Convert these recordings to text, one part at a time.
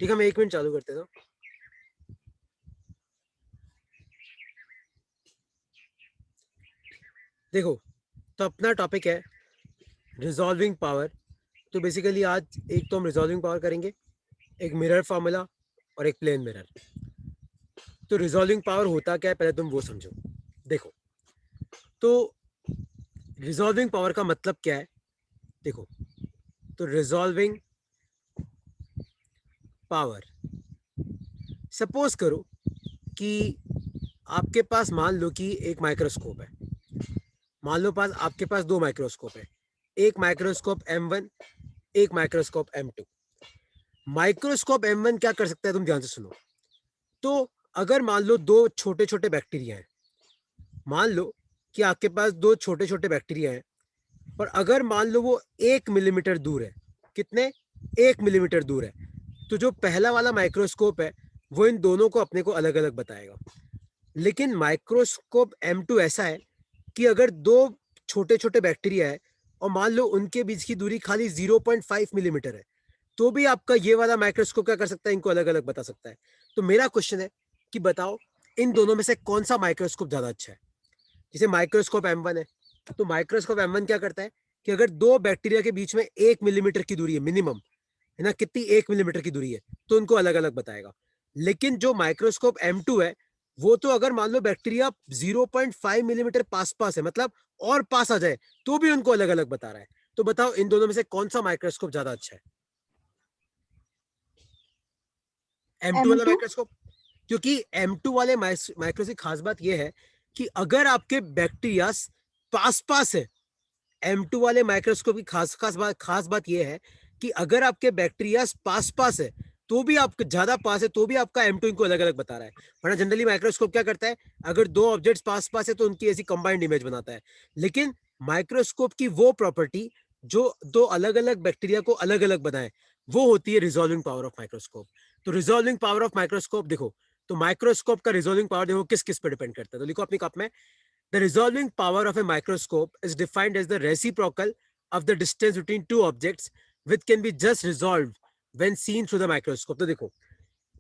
ठीक है, मैं 1 मिनट चालू करते था। देखो, तो अपना टॉपिक है रिजॉल्विंग पावर। तो बेसिकली आज एक तो हम रिजॉल्विंग पावर करेंगे, एक मिरर फार्मूला और एक प्लेन मिरर। तो रिजॉल्विंग पावर होता क्या है पहले तुम वो समझो। देखो, तो रिजॉल्विंग पावर का मतलब क्या है। देखो, तो रिजॉल्विंग पावर, सपोज करो कि आपके पास मान लो कि एक माइक्रोस्कोप है। मान लो आपके पास दो माइक्रोस्कोप है, एक माइक्रोस्कोप M1, एक माइक्रोस्कोप M2। माइक्रोस्कोप M1 क्या कर सकता है, तुम ध्यान से सुनो। तो अगर मान लो दो छोटे छोटे बैक्टीरिया हैं, मान लो कि आपके पास दो छोटे छोटे बैक्टीरिया हैं, और अगर मान लो वो 1 मिलीमीटर दूर है, कितने, 1 मिलीमीटर दूर है, तो जो पहला वाला माइक्रोस्कोप है वो इन दोनों को अपने को अलग अलग बताएगा। लेकिन माइक्रोस्कोप M2 ऐसा है कि अगर दो छोटे छोटे बैक्टीरिया है और मान लो उनके बीच की दूरी खाली 0.5 मिलीमीटर है, तो भी आपका ये वाला माइक्रोस्कोप क्या कर सकता है, इनको अलग अलग बता सकता है। तो मेरा क्वेश्चन है कि बताओ इन दोनों में से कौन सा माइक्रोस्कोप ज्यादा अच्छा है। जैसे माइक्रोस्कोप M1 है, तो माइक्रोस्कोप M1 क्या करता है कि अगर दो बैक्टीरिया के बीच में 1 मिलीमीटर की दूरी है मिनिमम, है ना, कितनी, 1 मिलीमीटर की दूरी है, तो उनको अलग अलग बताएगा। लेकिन जो माइक्रोस्कोप M2 है, वो तो अगर मान लो बैक्टीरिया 0.5 मिलीमीटर पास पास है, मतलब और पास आ जाए, तो भी उनको अलग अलग बता रहा है। तो बताओ इन दोनों में से कौन सा माइक्रोस्कोप ज्यादा अच्छा है, M2 एम वाला टू माइक्रोस्कोप। क्योंकि M2 वाले माइक्रोस्कोप की खास बात यह है कि अगर आपके बैक्टीरिया पास पास है, M2 वाले माइक्रोस्कोप की खास बात यह है कि अगर आपके बैक्टीरिया पास पास है, तो भी आप ज्यादा पास है, तो भी आपका M2 इनको अलग अलग बता रहा है। वरना जनरली माइक्रोस्कोप क्या करता है, अगर दो ऑब्जेक्ट्स पास पास है तो उनकी ऐसी कंबाइंड इमेज बनाता है। लेकिन माइक्रोस्कोप की वो प्रॉपर्टी जो दो अलग अलग बैक्टीरिया को अलग अलग बनाए, वो होती है रिजॉल्विंग पावर ऑफ माइक्रोस्कोप। तो रिजॉल्विंग पावर ऑफ माइक्रोस्कोप देखो, तो माइक्रोस्कोप का रिजॉल्विंग पावर देखो किस किस पे डिपेंड करता है। तो लिखो अपनी कप में, the resolving power of a microscope is defined as the reciprocal of the distance between two objects which can be just resolved when seen through the microscope। तो देखो,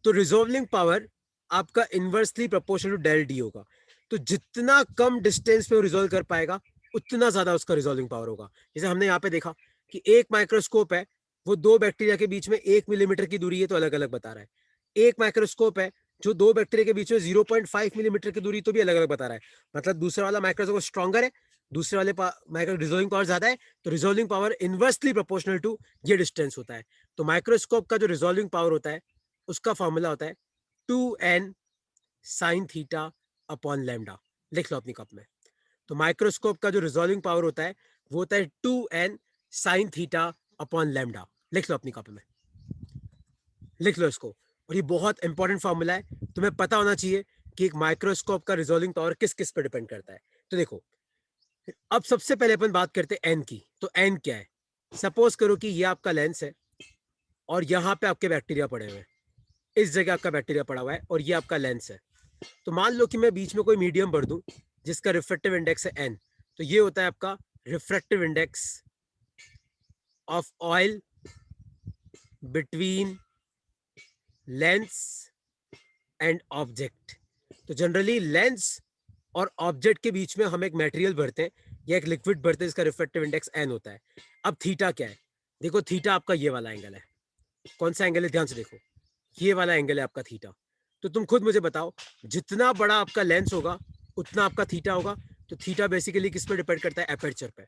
तो रिजॉल्विंग पावर आपका inversely proportional to del d होगा। तो जितना कम distance पे वो resolve कर पाएगा, उतना ज्यादा उसका रिजॉल्विंग पावर होगा। जैसे हमने यहाँ पे देखा कि एक माइक्रोस्कोप है, वो दो बैक्टीरिया के बीच में 1 मिलीमीटर की दूरी है, तो अलग अलग बता रहा है। एक माइक्रोस्कोप है जो दो बैक्टीरिया के बीच में 0.5 मिलीमीटर की दूरी, तो भी अलग अलग बता रहा है। मतलब दूसरे वाला माइक्रोस्कोप स्ट्रॉगर है, दूसरे वाले माइक्रो रिजॉल्विंग पावर ज्यादा है, तो resolving power inversely proportional to ये डिस्टेंस होता है। तो माइक्रोस्कोप का जो रिजॉल्विंग पावर होता है, उसका फॉर्मूला होता है 2n sine theta upon lambda. लिख लो अपनी कप में। तो माइक्रोस्कोप का जो रिजॉल्विंग पावर होता है वो होता है 2n sine theta upon lambda. लिख लो अपनी कप में, लिख लो इसको। और ये बहुत इंपॉर्टेंट फॉर्मूला है, तुम्हें पता होना चाहिए कि एक माइक्रोस्कोप का रिजॉल्विंग पावर किस किस पर डिपेंड करता है। तो देखो, अब सबसे पहले अपन बात करते हैं एन की। तो एन क्या है, सपोज करो कि ये आपका लेंस है और यहाँ पे आपके बैक्टीरिया पड़े हुए हैं, इस जगह आपका बैक्टीरिया पड़ा हुआ है और ये आपका लेंस है। तो मान लो कि मैं बीच में कोई मीडियम भर दूं जिसका रिफ्रेक्टिव इंडेक्स है एन। तो ये होता है आपका refractive index of oil between lens and object. तो जनरली लेंस और ऑब्जेक्ट के बीच में हम एक मटेरियल भरते हैं या एक लिक्विड भरते हैं, इसका रिफ्रेक्टिव इंडेक्स एन होता है। अब थीटा क्या है, देखो थीटा आपका ये वाला एंगल है। कौन सा एंगल है, ध्यान से देखो, ये वाला एंगल है आपका थीटा। तो तुम खुद मुझे बताओ, जितना बड़ा आपका लेंस होगा उतना आपका थीटा होगा। तो थीटा बेसिकली किस पे डिपेंड करता है, एपर्चर पे।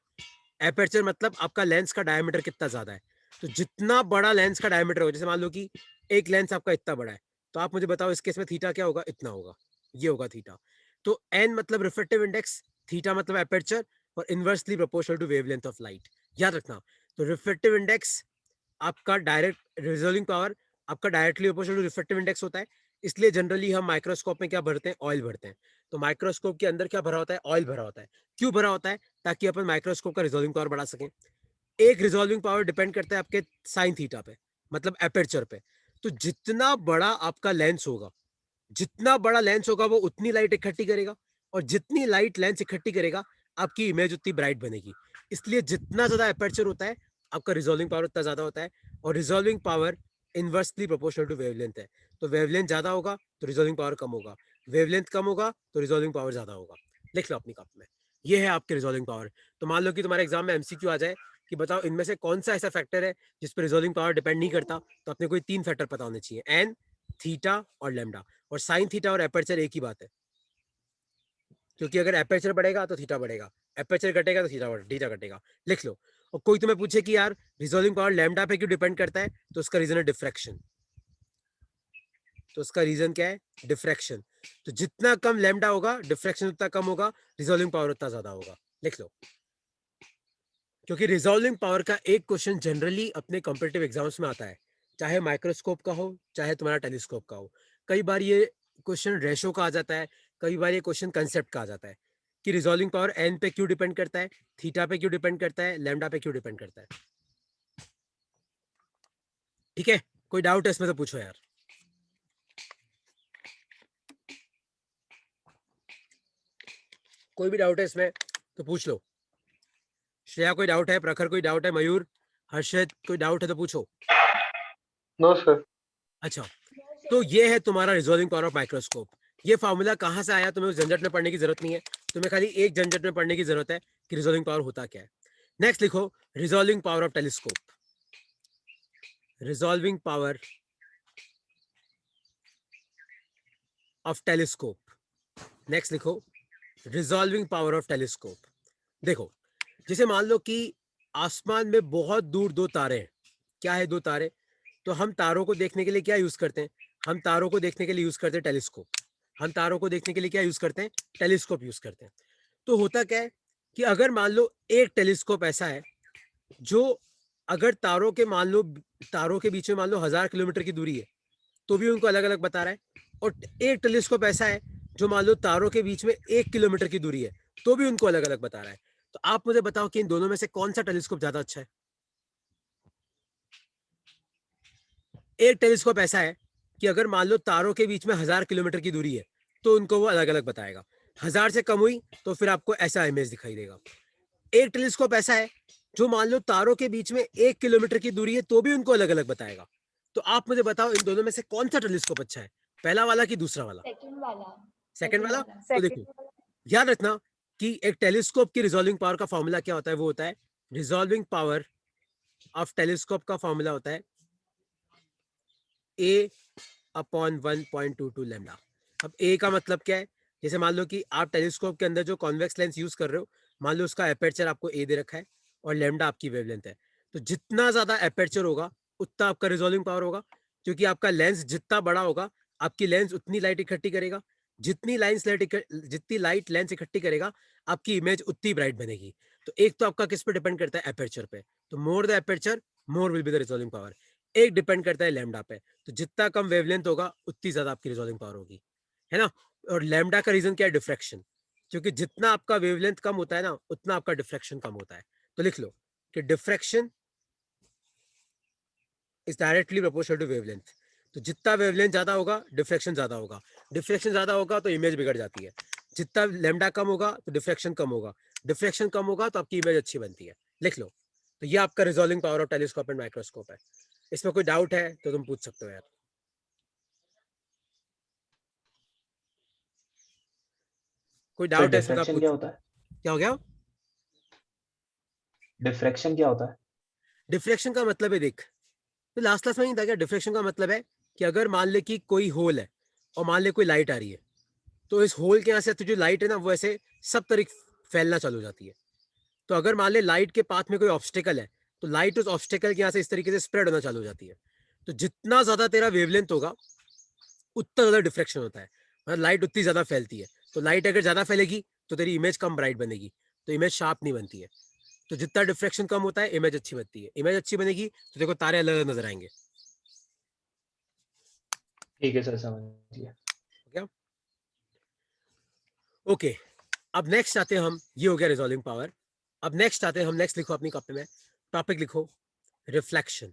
एपर्चर मतलब आपका लेंस का डायमीटर कितना ज्यादा है। तो जितना बड़ा लेंस का डायमीटर होगा, जैसे मान लो कि एक लेंस आपका इतना बड़ा है, तो आप मुझे बताओ इस केस में थीटा क्या होगा, इतना होगा, ये होगा थीटा। तो एन मतलब रिफ्रेक्टिव इंडेक्स, थीटा मतलब एपर्चर, और inversely proportional to wavelength of light, याद रखना। तो रिफ्रेक्टिव इंडेक्स आपका डायरेक्ट रिजोल्विंग पावर आपका directly proportional to refractive index होता है। इसलिए जनरली हम माइक्रोस्कोप में क्या भरते हैं, ऑयल भरते हैं। तो माइक्रोस्कोप के अंदर क्या भरा होता है, ऑयल भरा होता है। क्यों भरा होता है, ताकि अपन माइक्रोस्कोप का रिजोल्विंग पावर बढ़ा सकें। एक रिजोल्विंग पावर डिपेंड करता है आपके साइन थीटा पे, मतलब एपर्चर पे। तो जितना बड़ा आपका लेंस होगा, जितना बड़ा लेंस होगा वो उतनी लाइट इकट्ठी करेगा, और जितनी लाइट लेंस इकट्ठी करेगा आपकी इमेज उतनी ब्राइट बनेगी। इसलिए जितना ज्यादा एपर्चर होता है आपका रिजोल्विंग पावर उतना ज्यादा होता है। और resolving power inversely proportional to wavelength है। तो वेवलेंथ ज्यादा होगा तो रिजॉल्विंग पावर कम होगा, वेवलेंथ कम होगा तो रिजॉल्विंग पावर ज्यादा होगा। लिख लो अपनी कॉपी में, ये है आपके रिजॉल्विंग पावर। तो मान लो कि तुम्हारे एग्जाम में एमसीक्यू आ जाए कि बताओ इनमें से कौन सा ऐसा फैक्टर है जिस पर रिजॉल्विंग पावर डिपेंड नहीं करता, तो अपने कोई 3 फैक्टर पता होने चाहिए, एन, थीटा और लैम्डा। और साइन थीटा और एपर्चर एक ही बात है, क्योंकि अगर एपर्चर बढ़ेगा तो थीटा बढ़ेगा, एपर्चर घटेगा तो थीटा घटेगा। लिख लो। और कोई तुम्हें पूछे कि यार रिजॉल्विंग पावर लैम्डा पे क्यों डिपेंड करता है, तो उसका रीजन है डिफ्रैक्शन। तो उसका रीजन क्या है, डिफ्रैक्शन। तो जितना कम लैम्डा होगा डिफ्रैक्शन उतना कम होगा, रिजॉल्विंग पावर उतना ज्यादा होगा। लिख लो। क्योंकि रिजॉल्विंग पावर का एक क्वेश्चन जनरली अपने कॉम्पिटिटिव एग्जाम्स में आता है, चाहे माइक्रोस्कोप का हो चाहे तुम्हारा टेलीस्कोप का हो। कई बार ये क्वेश्चन रेशो का आ जाता है, कई बार ये क्वेश्चन कंसेप्ट का आ जाता है कि रिजॉल्विंग पावर एन पे क्यों डिपेंड करता है, थीटा पे क्यों डिपेंड करता है, लैम्डा पे क्यों डिपेंड करता है। ठीक है, कोई डाउट है इसमें तो पूछो यार। कोई भी डाउट है इसमें तो पूछ लो। श्रेया कोई डाउट है, प्रखर कोई डाउट है, मयूर, हर्षद कोई डाउट है तो पूछो। No sir. अच्छा, तो ये है तुम्हारा रिजॉल्विंग पावर ऑफ माइक्रोस्कोप। ये फॉर्मूला कहां से आया तुम्हें उस झंझट में पढ़ने की जरूरत नहीं है, तुम्हें खाली एक झंझट में पढ़ने की जरूरत है कि रिजॉल्विंग पावर होता क्या है। नेक्स्ट लिखो, resolving power of telescope. Resolving power of telescope. Next लिखो, रिजॉल्विंग पावर ऑफ टेलीस्कोप। देखो, जैसे मान लो कि आसमान में बहुत दूर 2 तारे हैं। क्या है 2 तारे? तो हम तारों को देखने के लिए क्या यूज करते हैं, हम तारों को देखने के लिए यूज करते हैं टेलीस्कोप। हम तारों को देखने के लिए क्या यूज करते हैं, टेलीस्कोप यूज करते हैं। तो होता क्या है कि अगर मान लो एक टेलीस्कोप ऐसा है जो, अगर तारों के मान लो, तारों के बीच में मान लो 1000 किलोमीटर की दूरी है तो भी उनको अलग अलग बता रहा है, और एक टेलीस्कोप ऐसा है जो मान लो तारों के बीच में 1 किलोमीटर की दूरी है तो भी उनको अलग अलग बता रहा है। तो आप मुझे बताओ कि इन दोनों में से कौन सा टेलीस्कोप ज्यादा अच्छा है। एक टेलीस्कोप ऐसा है कि अगर मान लो तारों के बीच में 1000 किलोमीटर की दूरी है तो उनको वो अलग अलग बताएगा, 1000 से कम हुई तो फिर आपको ऐसा इमेज दिखाई देगा। एक टेलीस्कोप ऐसा है जो मान लो तारों के बीच में 1 किलोमीटर की दूरी है तो भी उनको अलग अलग बताएगा। तो आप मुझे बताओ इन दोनों में से कौन सा टेलीस्कोप अच्छा है, पहला वाला कि दूसरा वाला? सेकंड वाला। सेकंड वाला। तो सेकंड देखो, याद रखना कि एक टेलीस्कोप की रिजॉल्विंग पावर का फॉर्मूला क्या होता है, वो होता है रिजॉल्विंग पावर ऑफ टेलीस्कोप का फॉर्मूला होता है ए अपॉन 1.22 लैम्डा। अब ए का मतलब क्या है, जैसे मान लो कि आप टेलीस्कोप के अंदर जो कॉन्वेक्स लेंस यूज कर रहे हो, मान लो उसका एपर्चर आपको ए दे रखा है और लैम्डा आपकी वेवलेंथ है। तो जितना ज्यादा एपर्चर होगा उतना आपका रिजॉल्विंग पावर होगा, क्योंकि आपका लेंस जितना बड़ा होगा आपकी लेंस उतनी लाइट इकट्ठी करेगा, जितनी लाइट लेंस इकट्ठी करेगा आपकी इमेज उतनी ब्राइट बनेगी। तो एक तो आपका किस पे डिपेंड करता है, एपर्चर पे। तो more the aperture more will be the resolving power. एक डिपेंड करता है लैम्डा पे, तो जितना कम वेवलेंथ होगा उतनी ज्यादा आपकी रिजॉल्विंग पावर होगी, है ना। और लैम्डा का रीजन क्या है, डिफ्रैक्शन। क्योंकि जितना आपका वेवलेंथ कम होता है ना उतना आपका डिफ्रैक्शन कम होता है। तो लिख लो कि diffraction is directly proportional to wavelength. तो जितना वेवलेंथ ज्यादा होगा डिफ्रैक्शन ज्यादा होगा, डिफ्रैक्शन ज्यादा होगा तो इमेज बिगड़ जाती है। जितना लैम्डा कम होगा तो डिफ्रैक्शन कम होगा, डिफ्रैक्शन कम होगा तो आपकी इमेज अच्छी बनती है। लिख लो। तो ये आपका resolving power of telescope and microscope है। इसमें कोई डाउट है तो तुम पूछ सकते हो यार। कोई सर डाउट है इसमें तो आप डिफ्रैक्शन पूछ क्या सकते होता हो। है? क्या हो गया? डिफ्रैक्शन क्या होता है? डिफ्लेक्शन का मतलब है, देख, तो लास्ट क्लास में नहीं था क्या, डिफ्लेक्शन का मतलब है कि अगर मान ले कि कोई होल है और मान ले कोई लाइट आ रही है, तो इस होल के यहाँ से तो जो लाइट है ना वो ऐसे सब तरफ फैलना चालू हो जाती है। तो अगर मान ले लाइट के पाथ में कोई ऑब्स्टेकल है तो लाइट उस ऑब्स्टेकल के यहाँ से इस तरीके से स्प्रेड होना चालू हो जाती है। तो जितना ज्यादा तेरा वेवलेंथ होगा उतना ज्यादा डिफ्लेक्शन होता है, मतलब लाइट उतनी ज्यादा फैलती है। तो लाइट अगर ज्यादा फैलेगी तो तेरी इमेज कम ब्राइट बनेगी, तो इमेज शार्प नहीं बनती है। तो जितना डिफ्लेक्शन कम होता है इमेज अच्छी बनती है, इमेज अच्छी बनेगी तो देखो तारे अलग अलग नजर आएंगे। ठीक है सर, समझ गया। क्या? ओके, अब नेक्स्ट आते हैं हम, ये हो गया रिजॉल्विंग पावर। अब नेक्स्ट आते हैं हम, नेक्स्ट लिखो अपनी कॉपी में, टॉपिक लिखो रिफ्लेक्शन।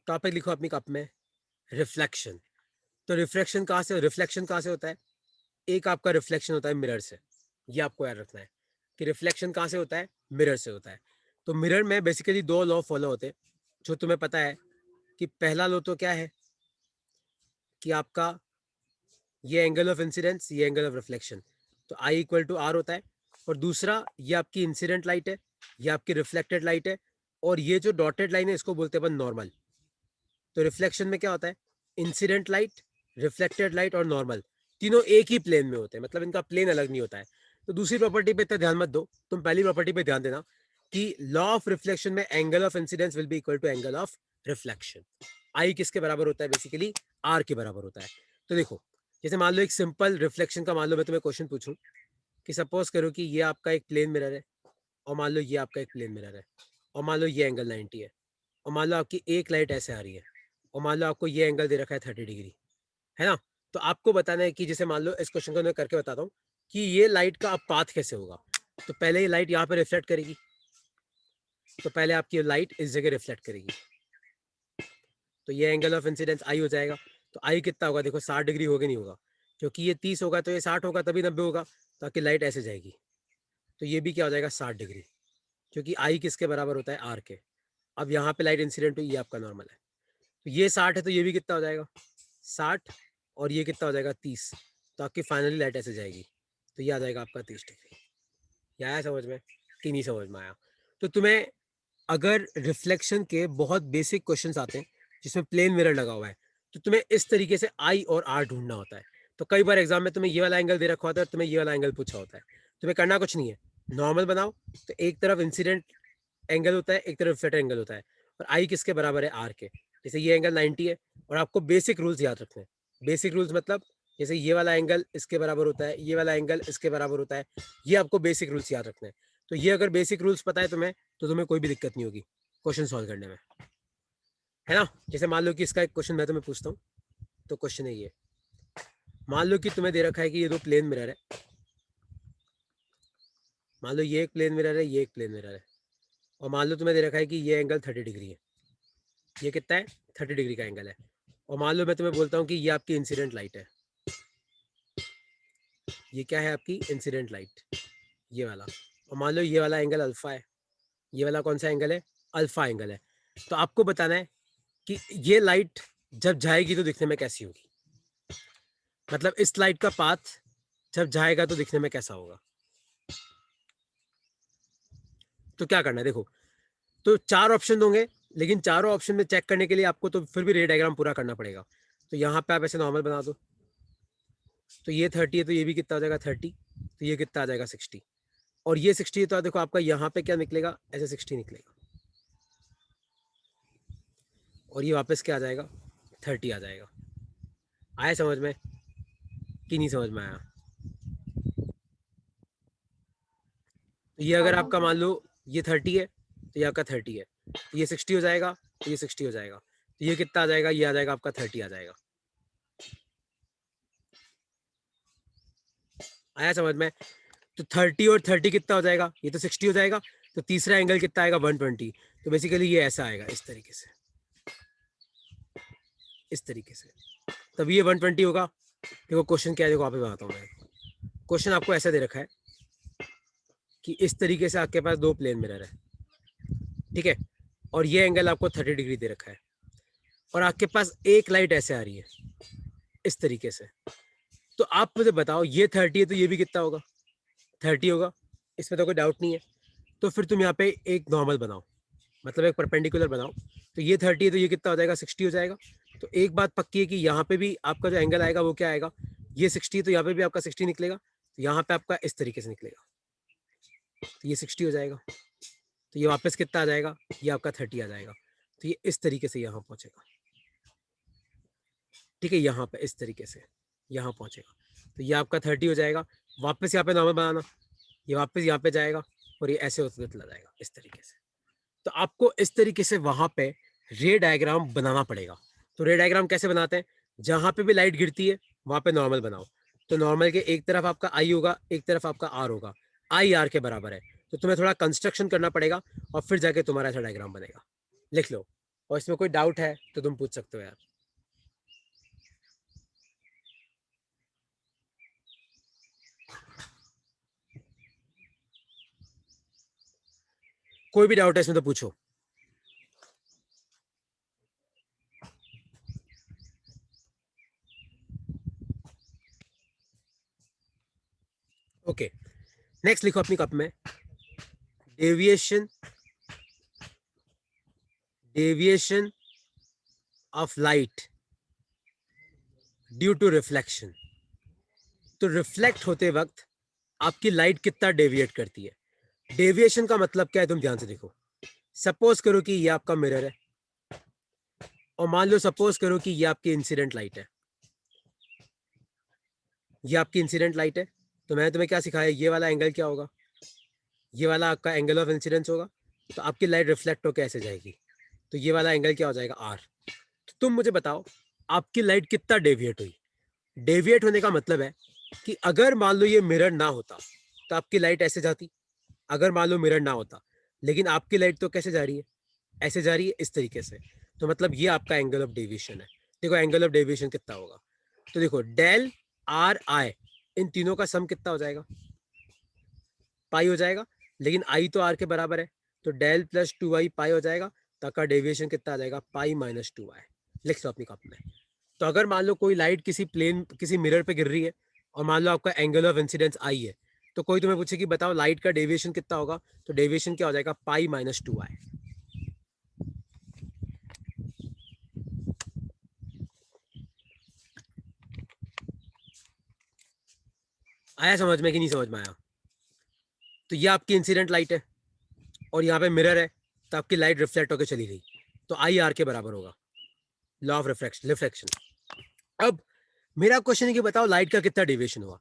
टॉपिक लिखो अपनी कॉपी में रिफ्लेक्शन। तो रिफ्लेक्शन कहाँ से होता है? एक आपका रिफ्लेक्शन होता है मिरर से, ये आपको याद रखना है कि रिफ्लेक्शन कहाँ से होता है, मिरर से होता है। तो मिरर में बेसिकली 2 लॉ फॉलो होते हैं। जो तुम्हें पता है कि पहला लो तो क्या है कि आपका ये एंगल ऑफ इंसिडेंस, ये एंगल ऑफ रिफ्लेक्शन, तो आई इक्वल टू आर होता है। और दूसरा, ये आपकी इंसिडेंट लाइट है, ये आपकी रिफ्लेक्टेड लाइट है, और ये जो डॉटेड लाइन है इसको बोलते हैं अपन नॉर्मल। तो रिफ्लेक्शन में क्या होता है, इंसिडेंट लाइट, रिफ्लेक्टेड लाइट और नॉर्मल तीनों एक ही प्लेन में होते हैं, मतलब इनका प्लेन अलग नहीं होता है। तो दूसरी प्रॉपर्टी पे इतना ध्यान मत दो, तुम पहली प्रॉपर्टी पे ध्यान देना कि लॉ ऑफ रिफ्लेक्शन में angle of incidence will be equal to angle of reflection. I किसके बराबर होता है, बेसिकली आर के बराबर होता है। तो देखो, जैसे मान लो एक सिंपल रिफ्लेक्शन का, मान लो मैं तुम्हें क्वेश्चन पूछूं कि सपोज करो कि ये आपका एक प्लेन मिरर है, और मान लो ये आपका एक प्लेन मिरर है, और मान लो ये एंगल 90 है, और मान लो आपकी एक लाइट ऐसे आ रही है, और मान लो आपको ये एंगल दे रखा है 30 डिग्री, है ना। तो आपको बताना है कि जैसे मान लो इस क्वेश्चन को मैं करके बताता हूँ कि ये लाइट का अब पाथ कैसे होगा। तो पहले ये लाइट यहाँ पे रिफ्लेक्ट करेगी, तो पहले आपकी लाइट इस जगह रिफ्लेक्ट करेगी, तो ये एंगल ऑफ इंसिडेंस आई हो जाएगा। तो आई कितना होगा, देखो 60 डिग्री होगा नहीं होगा, क्योंकि ये 30 होगा तो ये 60 होगा, तभी 90 होगा, ताकि लाइट ऐसे जाएगी। तो ये भी क्या हो जाएगा, 60 डिग्री, क्योंकि आई किसके बराबर होता है, आर के। अब यहाँ पे लाइट इंसिडेंट हुई, ये आपका नॉर्मल है, तो ये 60 है, तो ये भी कितना हो जाएगा 60, और ये कितना हो जाएगा 30, तो आपकी फाइनली लाइट ऐसे जाएगी, तो ये आ जाएगा आपका 30 डिग्री। ये आया समझ में कि नहीं समझ में आया। तो तुम्हें अगर रिफ्लेक्शन के बहुत बेसिक क्वेश्चंस आते हैं जिसमें प्लेन मिरर लगा हुआ है, तो तुम्हें इस तरीके से आई और आर ढूंढना होता है। तो कई बार एग्जाम में तुम्हें ये वाला एंगल दे रखा होता है और तुम्हें ये वाला एंगल पूछा होता है, तुम्हें करना कुछ नहीं है, नॉर्मल बनाओ, तो एक तरफ इंसिडेंट एंगल होता है, एक तरफ रिफ्लेक्टेड एंगल होता है, और आई किसके बराबर है, आर के। जैसे ये एंगल 90 है, और आपको बेसिक रूल्स याद रखने हैं। बेसिक रूल्स मतलब जैसे ये वाला एंगल इसके बराबर होता है, ये वाला एंगल इसके बराबर होता है, ये आपको बेसिक रूल्स याद रखने हैं। तो ये अगर बेसिक रूल्स पता है तुम्हें, तो तुम्हें कोई भी दिक्कत नहीं होगी क्वेश्चन सॉल्व करने में, है ना। जैसे मान लो कि इसका एक क्वेश्चन मैं तुम्हें पूछता हूँ, तो क्वेश्चन है ये, मान लो कि तुम्हें दे रखा है कि ये दो प्लेन मिरर है, मान लो ये एक प्लेन मिरर है, ये एक प्लेन मिरर है, और मान लो तुम्हें दे रखा है कि ये एंगल 30 डिग्री है, ये कितना है 30 डिग्री का एंगल है, और मान लो मैं तुम्हें बोलता हूँ कि ये आपकी इंसिडेंट लाइट है, ये क्या है आपकी इंसिडेंट लाइट, ये वाला, और मान लो ये वाला एंगल अल्फा है, ये वाला कौन सा एंगल है, अल्फा एंगल है। तो आपको बताना है कि ये लाइट जब जाएगी तो दिखने में कैसी होगी, मतलब इस लाइट का पाथ जब जाएगा तो दिखने में कैसा होगा। तो क्या करना है, देखो, तो चार ऑप्शन होंगे, लेकिन चारों ऑप्शन में चेक करने के लिए आपको तो फिर भी रे डायग्राम पूरा करना पड़ेगा। तो यहाँ पे आप ऐसे नॉर्मल बना दो, तो ये 30 है, तो ये भी कितना आ जाएगा 30, तो ये कितना आ जाएगा 60, और ये 60 है, तो देखो आपका यहाँ पे क्या निकलेगा, ऐसे 60 निकलेगा, और ये वापस क्या आ जाएगा 30 आ जाएगा। आया समझ में कि नहीं समझ में आया। तो ये अगर आपका मान लो ये 30 है, तो ये आपका 30 है, तो ये 60 हो जाएगा, तो ये 60 हो जाएगा, तो ये कितना आ जाएगा, ये आ जाएगा आपका 30 आ जाएगा। आया समझ में। तो 30 और 30 कितना हो जाएगा, ये तो 60 हो जाएगा, तो तीसरा एंगल कितना आएगा 120। तो बेसिकली ये ऐसा आएगा, इस तरीके से, इस तरीके से, तब ये 120 होगा। देखो क्वेश्चन क्या है, देखो आप बताता हूँ मैं, क्वेश्चन आपको ऐसा दे रखा है कि इस तरीके से आपके पास दो प्लेन मिरर है, ठीक है, और ये एंगल आपको 30 डिग्री दे रखा है, और आपके पास एक लाइट ऐसे आ रही है इस तरीके से। तो आप मुझे बताओ, ये 30 है तो ये भी कितना होगा, 30 होगा, इसमें तो कोई डाउट नहीं है। तो फिर तुम यहाँ पे एक नॉर्मल बनाओ, मतलब एक परपेंडिकुलर बनाओ, तो ये 30 है तो ये कितना हो जाएगा 60 हो जाएगा। तो एक बात पक्की है कि यहाँ पे भी आपका जो एंगल आएगा वो क्या आएगा, ये 60 तो यहाँ पे भी आपका 60 निकलेगा, तो यहाँ पे आपका इस तरीके से निकलेगा, तो ये 60 हो जाएगा, तो ये वापस कितना आ जाएगा, ये आपका 30 आ जाएगा, तो ये इस तरीके से यहाँ पहुंचेगा, ठीक है, यहाँ पे इस तरीके से यहाँ पहुंचेगा, तो ये आपका 30 हो जाएगा। वापस यहाँ पे नॉर्मल बनाना, ये वापस यहाँ पे जाएगा, और ये ऐसे होते चला जाएगा इस तरीके से। तो आपको इस तरीके से वहां पे रे डायग्राम बनाना पड़ेगा। तो रे डायग्राम कैसे बनाते हैं, जहां पे भी लाइट गिरती है वहां पे नॉर्मल बनाओ, तो नॉर्मल के एक तरफ आपका आई होगा, एक तरफ आपका आर होगा, आई आर के बराबर है, तो तुम्हें थोड़ा कंस्ट्रक्शन करना पड़ेगा, और फिर जाके तुम्हारा ऐसा डायग्राम बनेगा। लिख लो, और इसमें कोई डाउट है तो तुम पूछ सकते हो यार। कोई भी डाउट है इसमें तो पूछो। ओके, नेक्स्ट लिखो अपनी कप में, deviation of light due to reflection. तो रिफ्लेक्ट होते वक्त आपकी लाइट कितना डेविएट करती है। डेविएशन का मतलब क्या है, तुम ध्यान से देखो। सपोज करो कि ये आपका मिरर है, और मान लो सपोज करो कि ये आपकी इंसिडेंट लाइट है, ये आपकी इंसिडेंट लाइट है। तो मैंने तुम्हें क्या सिखाया, ये वाला एंगल क्या होगा, ये वाला आपका एंगल ऑफ इंसिडेंस होगा। तो आपकी लाइट रिफ्लेक्ट होकर ऐसे जाएगी, तो ये वाला एंगल क्या हो जाएगा, आर। तो तुम मुझे बताओ आपकी लाइट कितना डेविएट हुई। डेविएट होने का मतलब है कि अगर मान लो ये मिरर ना होता तो आपकी लाइट ऐसे जाती, अगर मान लो मिरर ना होता, लेकिन आपकी लाइट तो कैसे जा रही है, ऐसे जा रही है, इस तरीके से। तो मतलब ये आपका एंगल ऑफ डेविएशन है। देखो एंगल ऑफ डेविएशन कितना होगा, तो देखो डेल आर आई, इन तीनों का सम कितना हो जाएगा, पाई हो जाएगा। लेकिन आई तो आर के बराबर है, तो डेल प्लस 2i पाई हो जाएगा। तो आपका डेविएशन कितना आ जाएगा, पाई माइनस 2i। लिख लो अपनी कॉपी में। तो अगर मान लो कोई लाइट किसी मिरर पे गिर रही है, और मान लो आपका एंगल ऑफ इंसिडेंस आई है, तो कोई तुम्हें पूछे कि बताओ लाइट का डेविएशन कितना होगा, तो डेविएशन क्या हो जाएगा, पाई माइनस 2i। आया समझ में कि नहीं समझ में आया। तो ये आपकी इंसिडेंट लाइट है, और यहाँ पे मिरर है, तो आपकी लाइट रिफ्लेक्ट होकर चली गई, तो आई आर के बराबर होगा, लॉ ऑफ रिफ्लेक्शन। अब मेरा क्वेश्चन है कि बताओ लाइट का कितना डेविएशन हुआ।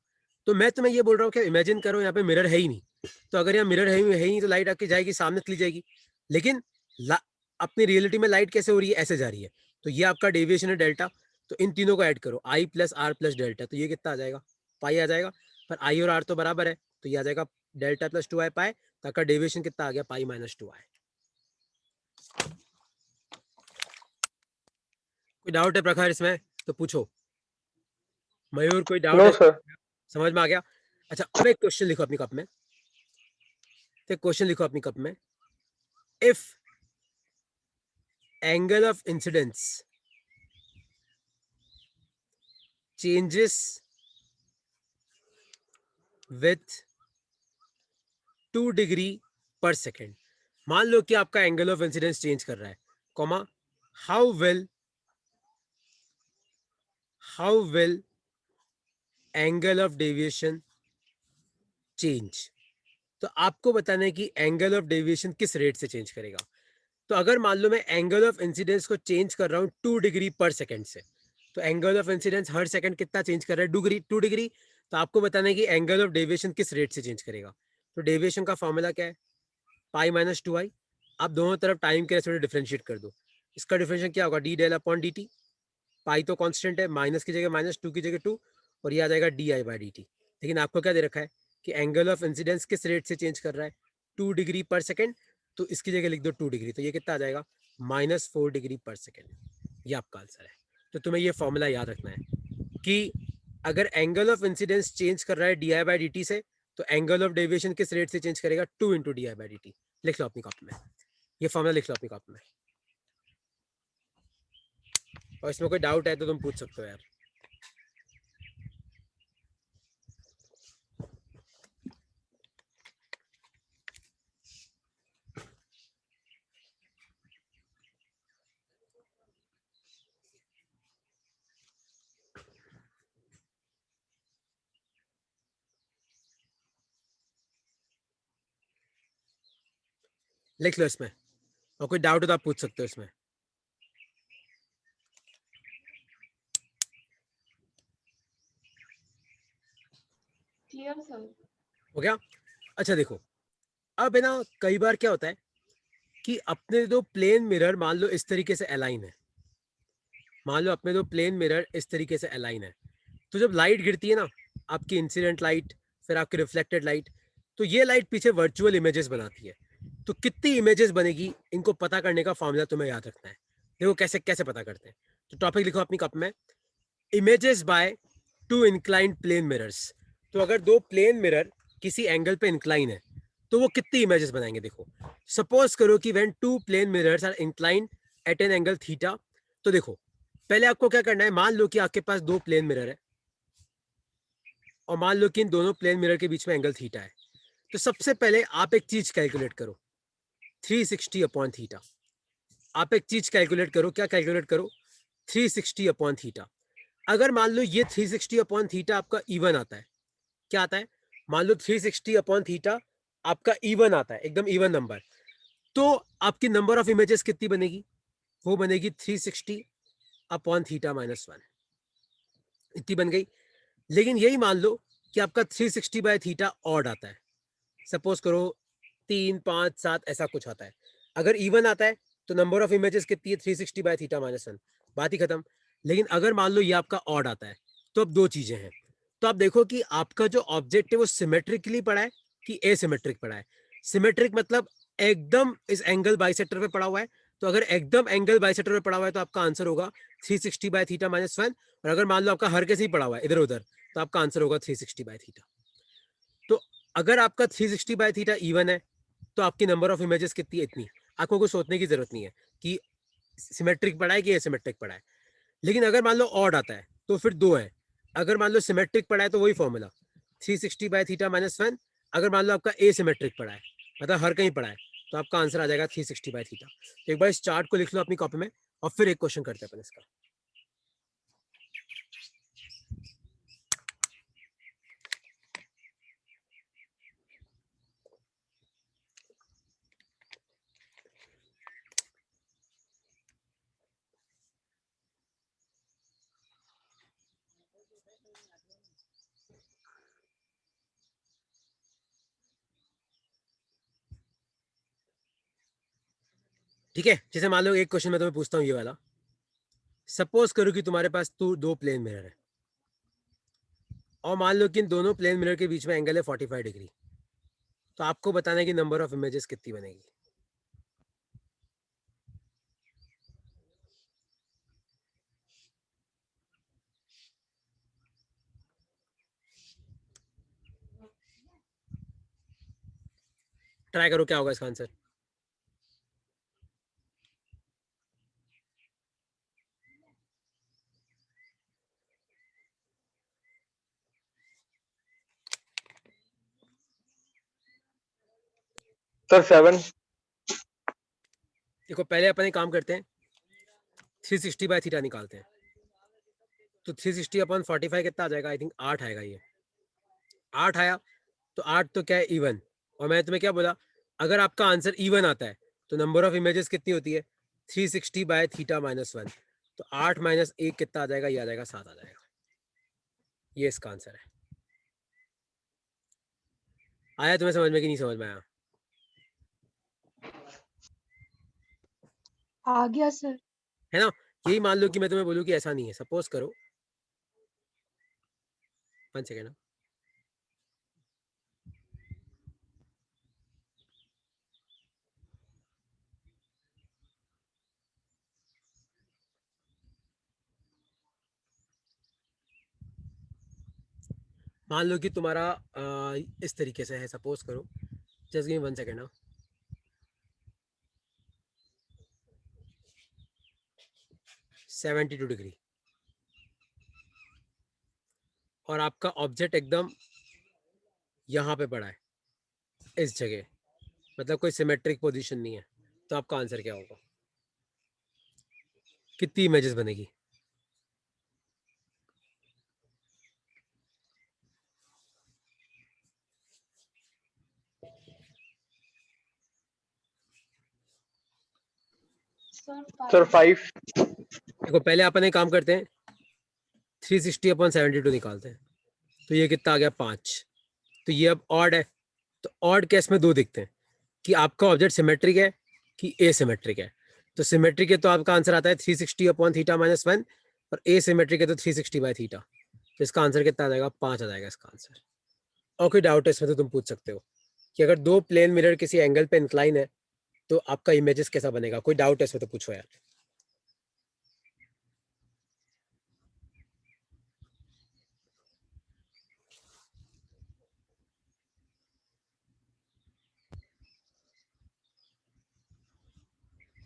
तो मैं तुम्हें ये बोल रहा हूँ कि इमेजिन करो यहाँ पे मिरर है ही नहीं, तो अगर यहाँ मिरर है ही नहीं तो लाइट आपकी जाएगी सामने चली जाएगी। लेकिन अपनी रियलिटी में लाइट कैसे हो रही है, ऐसे जा रही है। तो ये आपका डेविएशन है डेल्टा। तो इन तीनों को ऐड करो, आई प्लस आर प्लस डेल्टा, तो ये कितना आ जाएगा, पाई आ जाएगा। पर आई और आर तो बराबर है, तो ये आ जाएगा डेल्टा प्लस 2i पाई। तो आपका डेविएशन कितना आ गया, पाई माइनस 2i। कोई डाउट है प्रखर इसमें तो पूछो। मयूर कोई डाउट नो है, सर। समझ में आ गया। अच्छा अब एक क्वेश्चन लिखो अपनी कप में, तो क्वेश्चन लिखो अपनी कप में, if angle of incidence changes with 2 degree पर सेकेंड। मान लो कि आपका एंगल ऑफ इंसिडेंस चेंज कर रहा है, comma how will angle of deviation change. तो आपको बताना है कि एंगल ऑफ डेविएशन किस रेट से चेंज करेगा। तो अगर मान लो मैं एंगल ऑफ इंसिडेंस को चेंज कर रहा हूं 2 डिग्री पर सेकेंड से, तो angle of incidence her second कितना चेंज कर रहा है, 2 डिग्री। तो आपको बताना है कि एंगल ऑफ डेविएशन किस रेट से चेंज करेगा। तो डेविएशन का फॉर्मूला क्या है, पाई माइनस 2i। आप दोनों तरफ टाइम के रेस्पेक्ट डिफरेंशिएट कर दो। इसका डिफरेंशिएशन क्या होगा, D del upon D T. Pi तो कांस्टेंट है, माइनस की जगह माइनस, 2 की जगह 2, और ये आ जाएगा D I by D T. लेकिन आपको क्या दे रखा है कि एंगल ऑफ इंसिडेंस किस रेट से चेंज कर रहा है, 2 डिग्री पर सेकेंड। तो इसकी जगह लिख दो 2 डिग्री, तो ये कितना आ जाएगा, -4 डिग्री पर सेकेंड। ये आपका आंसर है। तो तुम्हें ये फॉर्मूला याद रखना है कि अगर एंगल ऑफ इंसिडेंस चेंज कर रहा है D I by D T से, तो एंगल ऑफ डेविएशन किस रेट से चेंज करेगा, 2 into D I by D T. लिख लो अपनी कॉपी में, ये फॉर्मूला लिख लो अपनी कॉपी में। और इसमें कोई डाउट है तो तुम पूछ सकते हो यार। लिख लो इसमें, और कोई डाउट हो तो आप पूछ सकते हो इसमें। Clear sir. हो गया। अच्छा देखो, अब है ना कई बार क्या होता है कि अपने दो प्लेन मिरर मान लो इस तरीके से अलाइन है, मान लो अपने दो प्लेन मिरर इस तरीके से अलाइन है। तो जब लाइट गिरती है ना, आपकी इंसिडेंट लाइट फिर आपकी रिफ्लेक्टेड लाइट, तो ये लाइट पीछे वर्चुअल इमेजेस बनाती है। तो कितनी इमेजेस बनेगी, इनको पता करने का फॉर्मूला तुम्हें याद रखना है। देखो कैसे कैसे पता करते हैं। तो टॉपिक लिखो अपनी कप में, images by 2 inclined plane mirrors. तो अगर दो प्लेन मिरर किसी एंगल पे इंक्लाइन है, तो वो कितनी इमेजेस बनाएंगे। देखो सपोज करो कि when 2 plane mirrors are inclined at an angle theta. तो देखो पहले आपको क्या करना है, मान लो कि आपके पास दो प्लेन मिरर है, और मान लो कि इन दोनों प्लेन मिरर के बीच में एंगल थीटा है, तो सबसे पहले आप एक चीज कैलकुलेट करो, 360 अपॉन थीटा। आप एक चीज कैलकुलेट करो, क्या कैलकुलेट करो? 360 अपॉन थीटा। अगर मान लो ये 360 अपॉन थीटा आपका इवन आता है, क्या आता है? मान लो 360 अपॉन थीटा आपका इवन आता है, एकदम इवन नंबर, तो आपकी नंबर ऑफ इमेजेस कितनी बनेगी? वो बनेगी 360 अपॉन थीटा माइनस 1, इतनी बन गई। लेकिन यही मान लो कि आपका 360 बाय थीटा ऑड आता है, सपोज करो 3, 5, 7 ऐसा कुछ आता है। अगर इवन आता है तो नंबर ऑफ इमेजेस कितनी है? 360 बाय थीटा माइनस 1, बात ही खत्म। लेकिन अगर मान लो ये आपका ऑड आता है, तो अब दो चीजें हैं। तो आप देखो कि आपका जो ऑब्जेक्ट है वो सिमेट्रिकली पड़ा है कि एसिमेट्रिक पड़ा है। सिमेट्रिक मतलब एकदम इस एंगल बाइसेक्टर पे पड़ा हुआ है। तो अगर एकदम एंगल बाइसेक्टर पे पड़ा हुआ है तो आपका आंसर होगा 360 बाय थीटा माइनस 1। और अगर मान लो आपका हर कैसे ही पड़ा हुआ है इधर उधर, तो आपका आंसर होगा 360 बाय थीटा। तो अगर आपका 360 बाय थीटा इवन है तो आपकी नंबर ऑफ इमेजेस कितनी है? इतनी। आपको कुछ सोचने की जरूरत नहीं है कि सिमेट्रिक पड़ा है कि एसिमेट्रिक पड़ा है। लेकिन अगर मान लो ऑड आता है तो फिर दो है। अगर मान लो सिमेट्रिक पड़ा है तो वही फॉर्मूला 360 बाय थीटा माइनस 1। अगर मान लो आपका एसिमेट्रिक पड़ा है, मतलब हर कहीं पड़ा है, तो आपका आंसर आ जाएगा 360 बाय थीटा। तो एक बार इस चार्ट को लिख लो अपनी कॉपी में और फिर एक क्वेश्चन करते हैं अपन इसका। ठीक है, जैसे मान लो एक क्वेश्चन मैं तुम्हें पूछता हूँ ये वाला। सपोज करो कि तुम्हारे पास दो प्लेन मिरर है और मान लो कि इन दोनों प्लेन मिरर के बीच में एंगल है 45 डिग्री। तो आपको बताना है कि नंबर ऑफ इमेजेस कितनी बनेगी। ट्राई करो, क्या होगा इसका आंसर? सर 7। देखो पहले अपन एक काम करते हैं, 360 बाय थीटा निकालते हैं। तो 360 अपॉन 45 कितना आ जाएगा? आई थिंक 8 आएगा ये। 8 आया तो 8 तो क्या है? इवन। और मैंने तुम्हें क्या बोला? अगर आपका आंसर इवन आता है तो नंबर ऑफ इमेजेस कितनी होती है? 360 बाय थीटा माइनस 1। तो 8 माइनस 1 कितना आ जाएगा? ये आ जाएगा 7 आ जाएगा। ये इसका आंसर है। आया तुम्हें समझ में कि नहीं समझ में आया? आ गया सर। है ना? यही मान लो कि मैं तुम्हें बोलूँ कि ऐसा नहीं है। सपोज करो, 1 सेकेंड। मान लो कि तुम्हारा इस तरीके से है। सपोज करो, just give me 1 second. 72 degree और आपका ऑब्जेक्ट एकदम यहाँ पे पड़ा है, इस जगह, मतलब कोई सिमेट्रिक पोजीशन नहीं है। तो आपका आंसर क्या होगा? कितनी इमेजेस बनेगी? सर 5। देखो पहले अपन एक काम करते हैं, 360 अपॉन 72 निकालते हैं। तो ये कितना आ गया? 5। तो ये अब ऑड है। तो ऑड केस में दो दिखते हैं कि आपका ऑब्जेक्ट सिमेट्रिक है कि एसिमेट्रिक है। तो सिमेट्रिक है तो आपका आंसर आता है 360 अपॉन थीटा माइनस 1। और एसिमेट्रिक है तो 360 बाय थीटा। तो इसका आंसर कितना आ जाएगा? 5 आ जाएगा इसका आंसर। और कोई डाउट है इसमें तो तुम पूछ सकते हो कि अगर दो प्लेन मिरर किसी एंगल पे इंक्लाइन है तो आपका इमेजेस कैसा बनेगा? कोई डाउट है इसमें तो पूछो यार।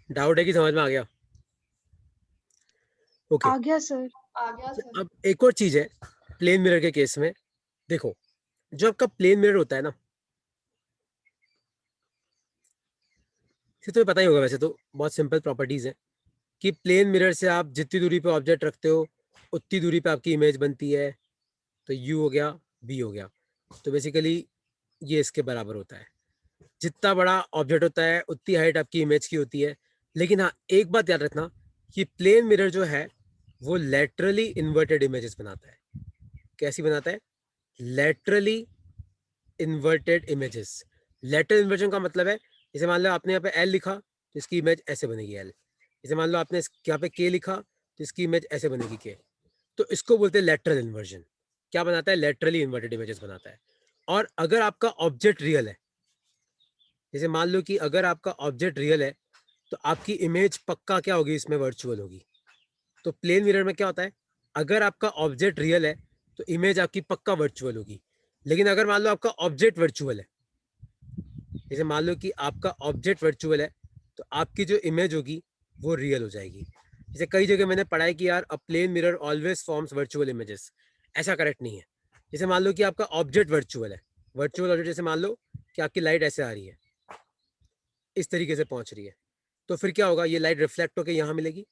डाउट है कि समझ में आ गया? ओके। आ गया सर। आ गया सर। अब एक और चीज है प्लेन मिरर के केस में, देखो, जो आपका प्लेन मिरर होता है ना, ये तुम्हें पता ही होगा वैसे तो, बहुत सिंपल प्रॉपर्टीज है कि प्लेन मिरर से आप जितनी दूरी पे ऑब्जेक्ट रखते हो उतनी दूरी पे आपकी इमेज बनती है। तो यू हो गया, बी हो गया। तो बेसिकली ये इसके बराबर होता है। जितना बड़ा ऑब्जेक्ट होता है उतनी हाइट आपकी इमेज की होती है। लेकिन हाँ, एक बात याद रखना कि प्लेन मिरर जो है वो लेटरली इन्वर्टेड इमेजेस बनाता है। कैसी बनाता है? Laterally inverted images. Lateral inversion का मतलब है, जैसे मान लो आपने यहाँ पे एल लिखा तो इसकी इमेज ऐसे बनेगी एल। जैसे मान लो आपने यहाँ पे के लिखा तो इसकी इमेज ऐसे बनेगी के। तो इसको बोलते हैं लेटरल इन्वर्जन। क्या बनाता है? लेटरली इन्वर्टेड इमेजेस बनाता है। और अगर आपका ऑब्जेक्ट रियल है, जैसे मान लो कि अगर आपका ऑब्जेक्ट रियल है तो आपकी इमेज पक्का क्या होगी? इसमें वर्चुअल होगी। तो प्लेन मिरर में क्या होता है? अगर आपका ऑब्जेक्ट रियल है तो इमेज आपकी पक्का वर्चुअल होगी। लेकिन अगर मान लो आपका ऑब्जेक्ट वर्चुअल है, जैसे मान लो कि आपका ऑब्जेक्ट वर्चुअल है, तो आपकी जो इमेज होगी वो रियल हो जाएगी। जैसे कई जगह मैंने पढ़ा है कि यार a plane mirror always forms virtual images. ऐसा करेक्ट नहीं है। जैसे मान लो कि आपका ऑब्जेक्ट वर्चुअल है, वर्चुअल ऑब्जेक्ट, जैसे मान लो कि आपकी लाइट ऐसे आ रही है, इस तरीके से पहुंच रही है, तो फिर क्या होगा? ये लाइट रिफ्लेक्ट होकर यहाँ मिलेगी।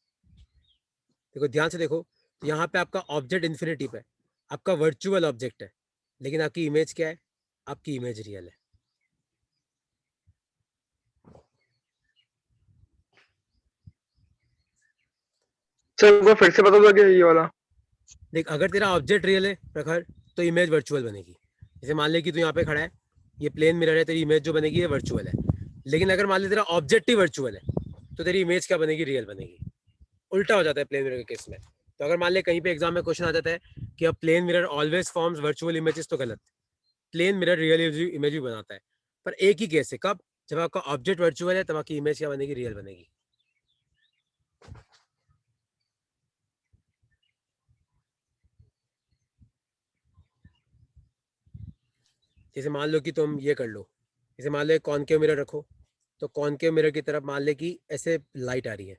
देखो ध्यान से देखो, तो यहाँ पे आपका ऑब्जेक्ट इन्फिनिटी पे है, आपका वर्चुअल ऑब्जेक्ट है, लेकिन आपकी इमेज क्या है? आपकी इमेज रियल है। सर एक बार फिर से बता दो क्या ये वाला? देख, अगर तेरा ऑब्जेक्ट रियल है प्रखर, तो इमेज वर्चुअल बनेगी। जैसे मान ले कि तू यहाँ पे खड़ा है, ये प्लेन मिरर है, तेरी इमेज जो बनेगी ये वर्चुअल है। लेकिन अगर मान ले तेरा ऑब्जेक्ट ही वर्चुअल है, तो तेरी इमेज क्या बनेगी? रियल बनेगी। उल्टा हो जाता है प्लेन मिरर के केस में। तो अगर मान ले कहीं पे एग्जाम में क्वेश्चन आ जाता है कि अब plane mirror always forms virtual images, तो गलत। प्लेन मिरर रियल इमेज भी बनाता है, पर एक ही केस है। कब? जब आपका ऑब्जेक्ट वर्चुअल है तब आपकी इमेज क्या बनेगी? रियल बनेगी। जैसे मान लो कि तुम ये कर लो, जैसे मान लो एक कॉनकेव मिरर रखो, तो कॉनकेव मिरर की तरफ मान ले कि ऐसे लाइट आ रही है,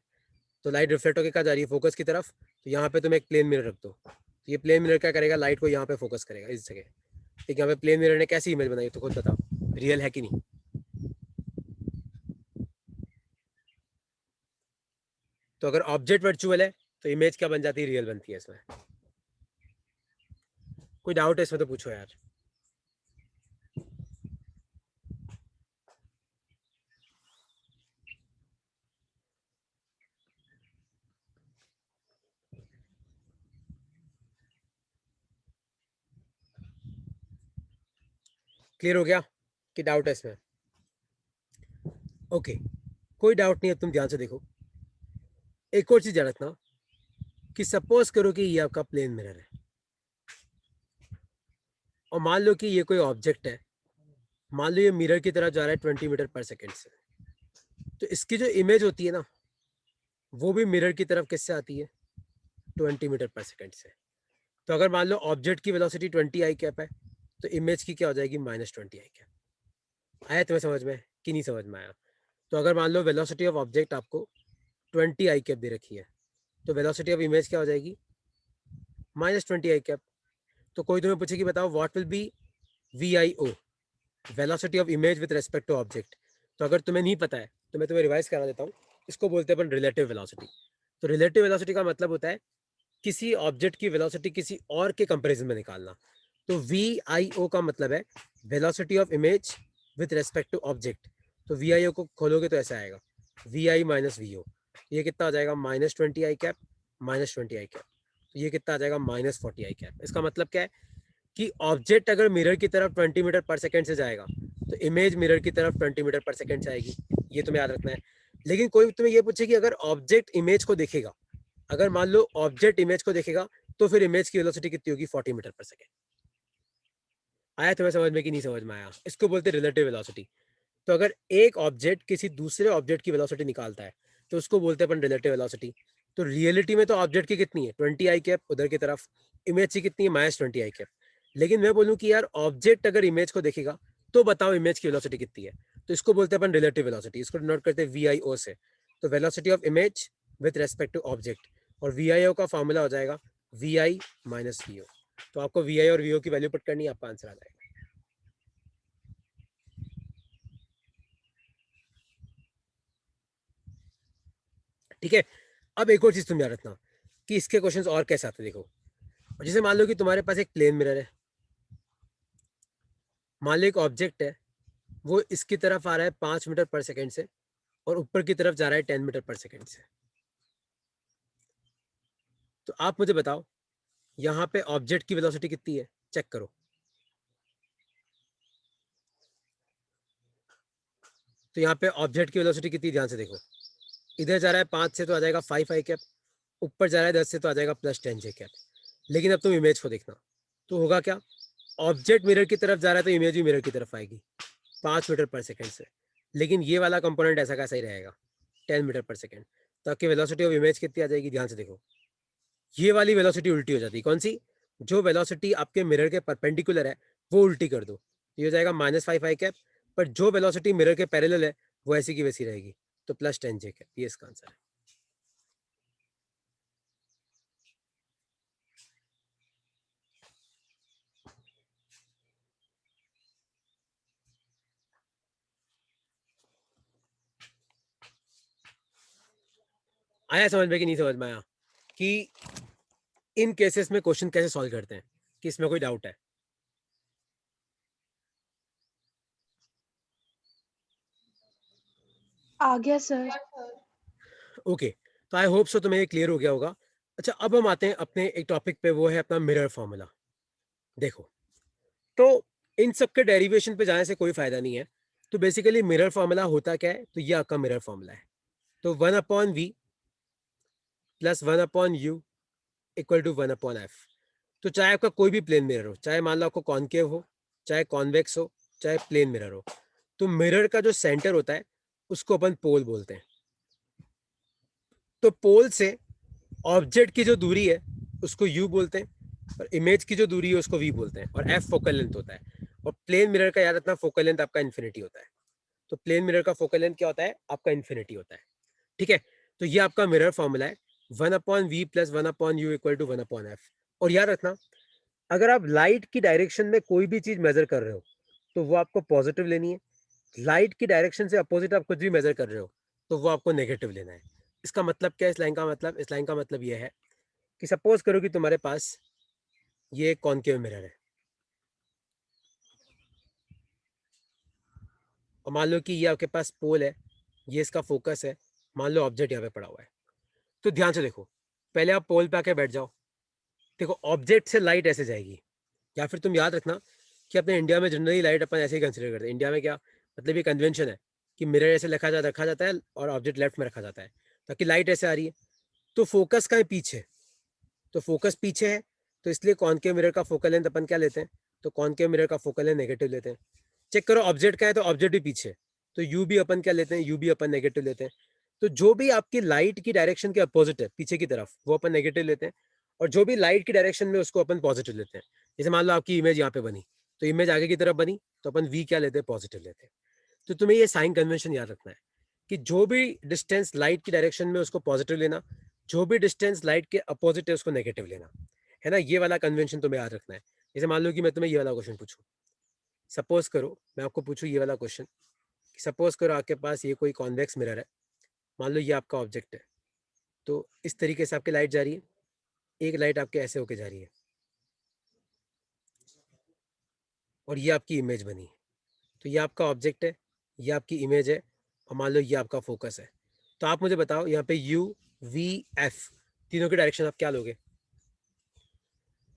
तो लाइट रिफ्लेक्ट होकर क्या जा रही है? फोकस की तरफ। तो यहाँ पे तुम एक प्लेन मिरर रख दो, तो ये प्लेन मिरर क्या करेगा? लाइट को यहाँ पे फोकस करेगा, इस जगह। ठीक है, यहाँ पे प्लेन मिरर ने कैसी इमेज बनाई? तो खुद बताओ, रियल है कि नहीं? तो अगर ऑब्जेक्ट वर्चुअल है तो इमेज क्या बन जाती है? रियल बनती है इसमें। कोई डाउट है इसमें तो पूछो यार। क्लियर हो गया कि डाउट है इसमें? ओके, कोई डाउट नहीं है। तुम ध्यान से देखो, एक और चीज याद रखना कि सपोज करो कि ये आपका प्लेन मिरर है और मान लो कि ये कोई ऑब्जेक्ट है, मान लो ये मिरर की तरफ जा रहा है 20 मीटर पर सेकेंड से। तो इसकी जो इमेज होती है ना, वो भी मिरर की तरफ किससे आती है? 20 मीटर पर सेकेंड से। तो अगर मान लो ऑब्जेक्ट की वेलोसिटी 20 आई कैप है, तो इमेज की क्या हो जाएगी? -20 आई कैप। आया तुम्हें समझ में कि नहीं समझ में आया? तो अगर मान लो वेलोसिटी ऑफ ऑब्जेक्ट आपको 20 आई कैप दे रखी है, तो वेलोसिटी ऑफ इमेज क्या हो जाएगी? -20 आई कैप। तो कोई तुम्हें पूछे कि बताओ what will be VIO, velocity of image with respect to object. तो अगर तुम्हें नहीं पता है तो मैं तुम्हें रिवाइज करा देता हूँ। इसको बोलते हैं अपन रिलेटिव वेलोसिटी। तो रिलेटिव वेलोसिटी का मतलब होता है किसी ऑब्जेक्ट की वेलोसिटी किसी और के कंपैरिजन में निकालना। तो VIO का मतलब है velocity of image with respect to object. तो VIO को खोलोगे तो ऐसा आएगा, VI माइनस VO। ये कितना आ जाएगा? -20 आई कैप, -20 आई कैप। तो ये कितना आ जाएगा? -40 आई कैप। इसका मतलब क्या है कि ऑब्जेक्ट अगर मिरर की तरफ 20 मीटर पर सेकेंड से जाएगा तो इमेज मिरर की तरफ 20 मीटर पर सेकेंड से आएगी। ये तुम्हें याद रखना है। लेकिन कोई तुम्हें ये पूछे कि अगर ऑब्जेक्ट इमेज को देखेगा, अगर मान लो ऑब्जेक्ट इमेज को देखेगा, तो फिर इमेज की वेलोसिटी कितनी होगी? 40 मीटर पर सेकेंड। आया तुम्हें समझ में कि नहीं समझ में आया? इसको बोलते हैं रिलेटिव वेलोसिटी। तो अगर एक ऑब्जेक्ट किसी दूसरे ऑब्जेक्ट की वेलोसिटी निकालता है तो उसको बोलते हैं अपन रिलेटिव वेलोसिटी। तो रियलिटी में तो ऑब्जेक्ट की कितनी है? 20 आई कैप उधर की तरफ, इमेज की कितनी है? -20 आई कैप। लेकिन मैं बोलूं कि यार ऑब्जेक्ट अगर इमेज को देखेगा तो बताओ इमेज की वेलोसिटी कितनी है? तो इसको बोलते हैं अपन रिलेटिव वेलोसिटी। इसको डिनोट करते हैं VIO से। तो velocity of image with respect to object, और VIO का फॉर्मूला हो जाएगा VI माइनस VO। तो आपको वी आई और वी ओ की वैल्यू पुट करनी है, आपका आंसर आ जाएगा। ठीक है, अब एक और चीज तुम याद रखना कि इसके क्वेश्चंस और कैसे आते हैं। देखो, जैसे मान लो कि तुम्हारे पास एक प्लेन मिरर है, मान लो एक ऑब्जेक्ट है, वो इसकी तरफ आ रहा है 5 मीटर पर सेकेंड से और ऊपर की तरफ जा रहा है 10 मीटर पर सेकेंड से। तो आप मुझे बताओ यहाँ पे ऑब्जेक्ट की वेलोसिटी कितनी है, चेक करो। तो यहाँ पे ऑब्जेक्ट की वेलोसिटी कितनी, ध्यान से देखो, इधर जा रहा है 5 से तो आ जाएगा 5 i कैप, ऊपर जा रहा है 10 से तो आ जाएगा +10 j कैप। लेकिन अब तुम इमेज को देखना, तो होगा क्या, ऑब्जेक्ट मिरर की तरफ जा रहा है तो इमेज भी मिरर की तरफ आएगी 5 मीटर पर सेकेंड से, लेकिन ये वाला कंपोनेंट ऐसा कैसा ही रहेगा 10 मीटर पर सेकेंड। तो आपकी वेलोसिटी ऑफ इमेज कितनी आ जाएगी, ध्यान से देखो, ये वाली वेलोसिटी उल्टी हो जाती है। कौन सी, जो वेलोसिटी आपके मिरर के परपेंडिकुलर है वो उल्टी कर दो, ये हो जाएगा -5 i कैप, पर जो वेलोसिटी मिरर के पैरेलल है वो ऐसी की वैसी रहेगी, तो +10 j कैप, ये इसका आंसर है। आया समझ में कि नहीं समझ में आया कि इन केसेस में क्वेश्चन कैसे सॉल्व करते हैं, कि इसमें कोई डाउट है? आ गया सर। ओके, तो आई होप सो तुम्हें ये क्लियर हो गया होगा। अच्छा, अब हम आते हैं अपने एक टॉपिक पे, वो है अपना मिरर फॉर्मूला। देखो, तो इन सब के डेरिवेशन पे जाने से कोई फायदा नहीं है। तो बेसिकली मिरर फॉर्मूला होता क्या है, तो ये आपका मिरर फॉर्मूला है। तो 1/v + 1/u = 1/f। तो चाहे आपका कोई भी प्लेन मिरर हो, चाहे मान लो आपको कॉनकेव हो, चाहे कॉन्वेक्स हो, चाहे प्लेन मिरर हो, तो मिरर का जो सेंटर होता है उसको अपन पोल बोलते हैं। तो पोल से ऑब्जेक्ट की जो दूरी है उसको u बोलते हैं, और इमेज की जो दूरी है उसको v बोलते हैं, और f फोकल लेंथ होता है। और प्लेन मिरर का याद रखना, फोकल लेंथ आपका इन्फिनिटी होता है। तो प्लेन मिरर का फोकल लेंथ क्या होता है, आपका इन्फिनिटी होता है। ठीक है, तो ये आपका मिरर फॉर्मूला है, 1/v + 1/u = 1/f। और याद रखना, अगर आप लाइट की डायरेक्शन में कोई भी चीज मेजर कर रहे हो तो वो आपको पॉजिटिव लेनी है, लाइट की डायरेक्शन से अपोजिट आप कुछ भी मेजर कर रहे हो तो वो आपको नेगेटिव लेना है। इसका मतलब क्या है, इस लाइन का मतलब, इस लाइन का मतलब ये है कि सपोज करो कि तुम्हारे पास ये कॉनकेव मिरर है, और मान लो कि ये आपके पास पोल है, ये इसका फोकस है, मान लो ऑब्जेक्ट यहाँ पे पड़ा हुआ है। तो ध्यान से देखो, पहले आप पोल पे आके बैठ जाओ। देखो, ऑब्जेक्ट से लाइट ऐसे जाएगी, या फिर तुम याद रखना कि अपने इंडिया में जनरली लाइट अपन ऐसे ही कंसिडर करते हैं। इंडिया में क्या मतलब, ये कन्वेंशन है कि मिरर ऐसे रखा जाता है और ऑब्जेक्ट लेफ्ट में रखा जाता है, ताकि लाइट ऐसे आ रही है। तो फोकस का है पीछे, तो फोकस पीछे है, तो इसलिए कॉनकेव मिरर का फोकल लेंथ अपन क्या लेते हैं, तो कॉनकेव मिरर का फोकल लेंथ नेगेटिव लेते हैं। चेक करो, ऑब्जेक्ट का है तो ऑब्जेक्ट भी पीछे, तो यू भी अपन क्या लेते हैं, यू भी अपन नेगेटिव लेते हैं। तो जो भी आपकी लाइट की डायरेक्शन के अपोजिट है पीछे की तरफ, वो अपन नेगेटिव लेते हैं, और जो भी लाइट की डायरेक्शन में उसको अपन पॉजिटिव लेते हैं। जैसे मान लो आपकी इमेज यहाँ पे बनी, तो इमेज आगे की तरफ बनी, तो अपन वी क्या लेते हैं, पॉजिटिव लेते हैं। तो तुम्हें ये साइन कन्वेंशन याद रखना है कि जो भी डिस्टेंस लाइट की डायरेक्शन में उसको पॉजिटिव लेना, जो भी डिस्टेंस लाइट के अपोजिट है उसको नेगेटिव लेना, है ना। ये वाला कन्वेंशन तुम्हें याद रखना है। जैसे मान लो कि मैं तुम्हें ये वाला क्वेश्चन पूछूं, सपोज करो मैं आपको पूछूं ये वाला क्वेश्चन कि सपोज करो आपके पास ये कोई कॉन्वेक्स मिरर है, मान लो ये आपका ऑब्जेक्ट है। तो इस तरीके से आपकी लाइट जा रही है, एक लाइट आपके ऐसे होके जा रही है, और ये आपकी इमेज बनी है। तो ये आपका ऑब्जेक्ट है, ये आपकी इमेज है, और मान लो ये आपका फोकस है। तो आप मुझे बताओ यहाँ पे यू वी एफ तीनों की डायरेक्शन आप क्या लोगे।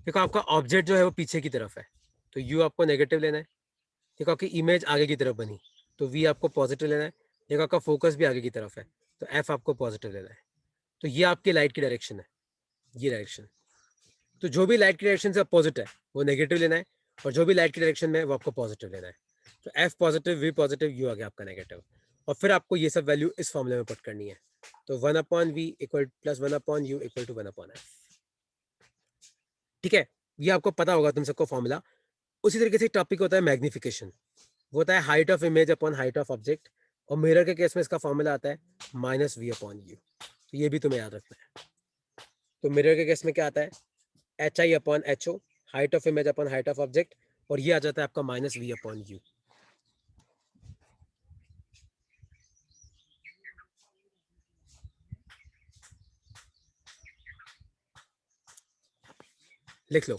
देखो, आपका ऑब्जेक्ट जो है वो पीछे की तरफ है, तो यू आपको नेगेटिव लेना है। देखो, आपकी इमेज आगे की तरफ बनी, तो वी आपको पॉजिटिव लेना है। देखो, आपका फोकस भी आगे की तरफ है, तो एफ आपको पॉजिटिव लेना है। तो ये आपकी लाइट की डायरेक्शन है, ये डायरेक्शन। तो जो भी लाइट की डायरेक्शन से अपोजिट है वो नेगेटिव लेना है, और जो भी लाइट की डायरेक्शन में है वो आपको पॉजिटिव लेना है। तो F positive, V positive, U आ गया आपका नेगेटिव। और फिर आपको ये सब वैल्यू इस फॉर्मूले में पुट करनी है। तो 1/v + 1/u = 1/f। ठीक है, ये आपको पता होगा तुम सबको फॉर्मूला। उसी तरीके से टॉपिक होता है मैग्निफिकेशन, वो होता है height of image upon height of object, और मिरर के केस में इसका फॉर्मूला आता है -v/u। तो ये भी तुम्हें याद रखना है। तो मिरर के केस में क्या आता है, HI/HO, height of image upon height of object, और ये आ जाता है आपका माइनस v अपॉन u। लिख लो।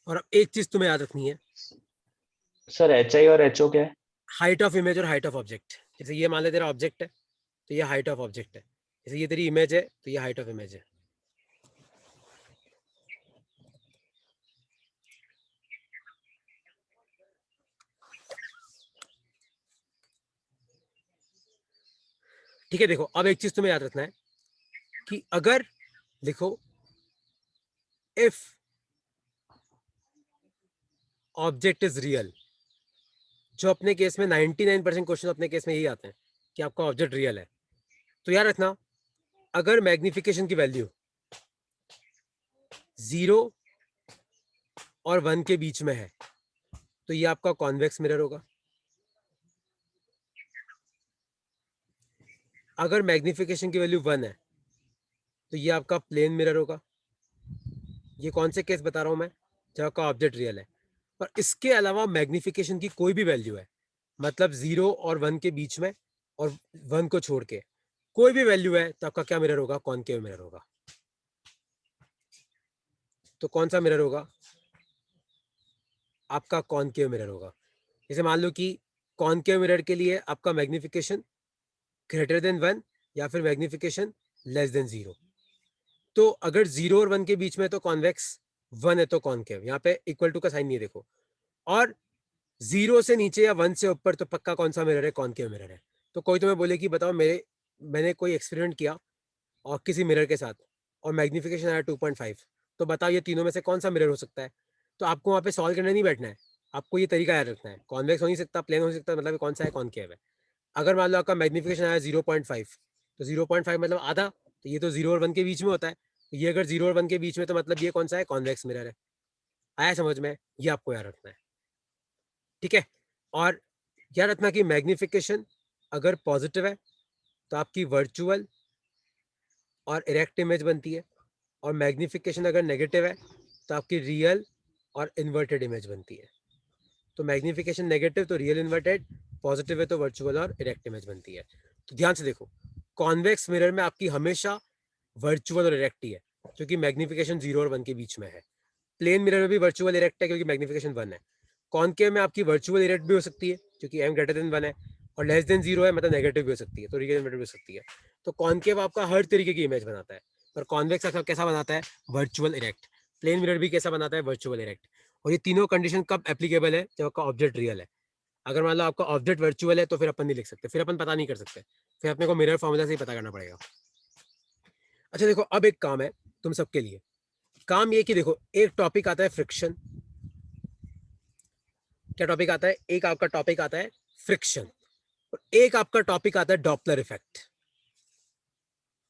और अब एक चीज तुम्हें याद रखनी है, सर एच आई और एच ओ क्या है? हाइट ऑफ इमेज और हाइट ऑफ ऑब्जेक्ट। जैसे ये मान ले तेरा ऑब्जेक्ट है तो ये हाइट ऑफ ऑब्जेक्ट है, जैसे ये तेरी इमेज है तो ये हाइट ऑफ इमेज है। ठीक है, देखो अब एक चीज तुम्हें याद रखना है कि अगर लिखो इफ ऑब्जेक्ट इज रियल, जो अपने केस में 99% क्वेश्चन अपने केस में यही आते हैं कि आपका ऑब्जेक्ट रियल है, तो याद रखना अगर मैग्निफिकेशन की वैल्यू 0 और 1 के बीच में है तो ये आपका कॉन्वेक्स मिरर होगा। अगर मैग्निफिकेशन की वैल्यू 1 है तो ये आपका प्लेन मिरर होगा। ये कौन से केस बता रहा हूं मैं, जब आपका ऑब्जेक्ट रियल है। और इसके अलावा मैग्निफिकेशन की कोई भी वैल्यू है, मतलब 0 और 1 के बीच में और 1 को छोड़ के कोई भी वैल्यू है, तो आपका क्या मिरर होगा, कॉनकेव मिरर होगा। तो कौन सा मिरर होगा, आपका कॉनकेव मिरर होगा। जैसे मान लो कि कॉनकेव मिरर के लिए आपका मैग्निफिकेशन ग्रेटर देन 1 या फिर मैग्निफिकेशन लेस देन 0। तो अगर 0 और 1 के बीच में तो कॉन्वेक्स, 1 है तो कॉनकेव। यहाँ पे इक्वल टू का साइन नहीं है देखो। और 0 से नीचे या 1 से ऊपर तो पक्का कौन सा मिरर है, कॉनकेव मिरर है। तो कोई तुम्हें बोले कि बताओ मैंने कोई एक्सपेरिमेंट किया और किसी मिरर के साथ और मैग्निफिकेशन आया 2.5, तो बताओ ये तीनों में से कौन सा मिरर हो सकता है। तो आपको वहाँ पे सॉल्व करने नहीं बैठना है, आपको ये तरीका याद रखना है। कॉन्वेक्स हो नहीं सकता, प्लेन हो सकता, मतलब कौन सा है, कॉनकेव है। अगर मान लो आपका मैग्निफिकेशन आया 0.5, तो 0.5 मतलब आधा, तो ये तो 0 और 1 के बीच में होता है। तो ये अगर 0 और 1 के बीच में, तो मतलब ये कौन सा है, कॉन्वेक्स मिरर है। आया समझ में, ये आपको याद रखना है। ठीक है, और याद रखना कि मैग्निफिकेशन अगर पॉजिटिव है तो आपकी वर्चुअल और इरेक्ट इमेज बनती है, और मैग्निफिकेशन अगर नेगेटिव है तो आपकी रियल और इन्वर्टेड इमेज बनती है। तो मैग्निफिकेशन नेगेटिव तो रियल इन्वर्टेड, पॉजिटिव है तो वर्चुअल और इरेक्ट इमेज बनती है। तो ध्यान से देखो, कॉन्वेक्स मिरर में आपकी हमेशा वर्चुअल और इरेक्ट ही है, क्योंकि मैग्निफिकेशन 0 और 1 के बीच में है। प्लेन मिरर में भी वर्चुअल इरेक्ट है क्योंकि मैग्निफिकेशन 1 है। कॉनकेव में आपकी वर्चुअल इरेक्ट भी हो सकती है क्योंकि m ग्रेटर देन 1 है, और लेस देन 0 है मतलब नेगेटिव भी हो सकती है, तो रियल इन्वर्टेड भी हो सकती है। तो कॉनकेव आपका हर तरीके की इमेज बनाता है, और कॉन्वेक्स आपका कैसा बनाता है, वर्चुअल इरेक्ट। प्लेन मिरर भी कैसा बनाता है, वर्चुअल इरेक्ट। और ये तीनों कंडीशन कब एप्लीकेबल है, जब आपका ऑब्जेक्ट रियल है। अगर मान लो आपका ऑब्जेक्ट वर्चुअल है तो फिर अपन नहीं लिख सकते, फिर अपन पता नहीं कर सकते, फिर अपने को मिरर फॉर्मूला से ही पता करना पड़ेगा। अच्छा देखो, अब एक काम है तुम सबके लिए। काम ये कि देखो, एक टॉपिक आता है फ्रिक्शन। क्या टॉपिक आता है, एक आपका टॉपिक आता है फ्रिक्शन, और एक आपका टॉपिक आता है डॉपलर इफेक्ट।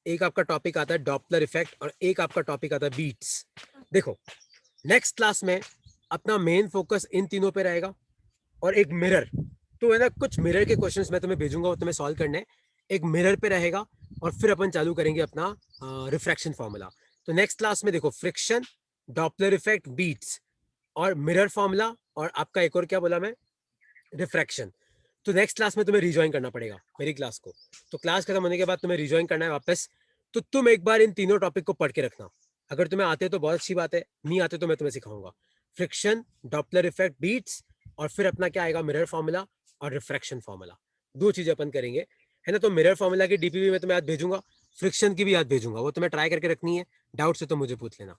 एक आपका टॉपिक आता है डॉपलर इफेक्ट, और एक आपका टॉपिक आता है बीट्स। देखो, नेक्स्ट क्लास में अपना मेन फोकस इन तीनों पे रहेगा, और एक मिरर, तो है ना, कुछ मिरर के क्वेश्चंस मैं तुम्हें भेजूंगा, वो तुम्हें सॉल्व करने एक मिरर पे रहेगा, और फिर अपन चालू करेंगे अपना रिफ्रैक्शन फॉर्मूला। तो नेक्स्ट क्लास में देखो, फ्रिक्शन, डॉपलर इफेक्ट, बीट्स और मिरर फॉर्मूला, और आपका एक और क्या बोला मैं, रिफ्रैक्शन। तो नेक्स्ट क्लास में तुम्हें रिज्वाइन करना पड़ेगा मेरी क्लास को। तो क्लास खत्म होने के बाद तुम्हें रिज्वाइन करना है वापस। तो तुम एक बार इन तीनों टॉपिक को पढ़ के रखना। अगर तुम्हें आते तो बहुत अच्छी बात है, नहीं आते तो मैं तुम्हें सिखाऊंगा। फ्रिक्शन, डॉपलर इफेक्ट, बीट्स, और फिर अपना क्या आएगा, मिरर फॉर्मूला और रिफ्रैक्शन फॉर्मूला। दो चीजें अपन करेंगे, है ना। तो मिरर फॉर्मूला की डीपीवी में तुम्हें याद भेजूंगा, फ्रिक्शन की भी याद भेजूंगा, वो तुम्हें ट्राई करके रखनी है। डाउट से तो मुझे पूछ लेना।